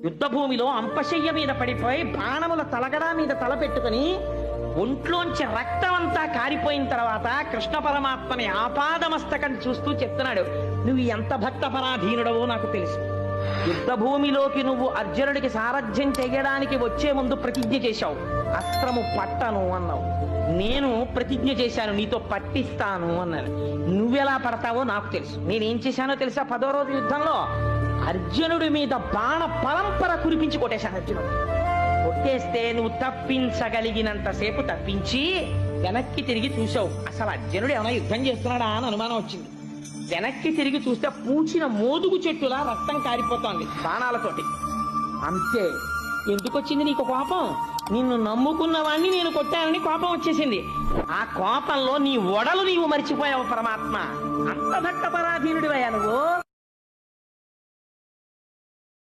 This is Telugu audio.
యుద్ధ భూమిలో అంపశయ్య మీద పడిపోయి బాణముల తలగడా మీద తల పెట్టుకుని ఒంట్లోంచి రక్తం అంతా కారిపోయిన తర్వాత కృష్ణ పరమాత్మని ఆపాదమస్తకం చూస్తూ చెప్తున్నాడు, నువ్వు ఎంత భక్త పరాధీనుడవో నాకు తెలుసు. యుద్ధ భూమిలోకి నువ్వు అర్జునుడికి సారథ్యం చేయడానికి వచ్చే ముందు ప్రతిజ్ఞ చేశావు, అస్త్రము పట్టను అన్నావు. నేను ప్రతిజ్ఞ చేశాను, నీతో పట్టిస్తాను అన్నాను. నువ్వెలా పడతావో నాకు తెలుసు. నేనేం చేశానో తెలుసా? 10వ రోజు యుద్ధంలో అర్జునుడి మీద బాణ పరంపర కురిపించి కొట్టేశాను. అర్జునుడు కొట్టేస్తే నువ్వు తప్పించగలిగినంతసేపు తప్పించి వెనక్కి తిరిగి చూసావు. అసలు అర్జునుడు ఏమైనా యుద్ధం చేస్తున్నాడా అని అనుమానం వచ్చింది. వెనక్కి తిరిగి చూస్తే పూచిన మోదుగు చెట్టులా రక్తం కారిపోతోంది బాణాలతోటి. అంతే. ఎందుకు వచ్చింది నీకు కోపం? నిన్ను నమ్ముకున్న వాణ్ణి నేను కొట్టానని కోపం వచ్చేసింది. ఆ కోపంలో నీ ఒడలు నీవు మరిచిపోయావు పరమాత్మ. అంత భక్త పరాధీనుడివయ్యా నువ్వు.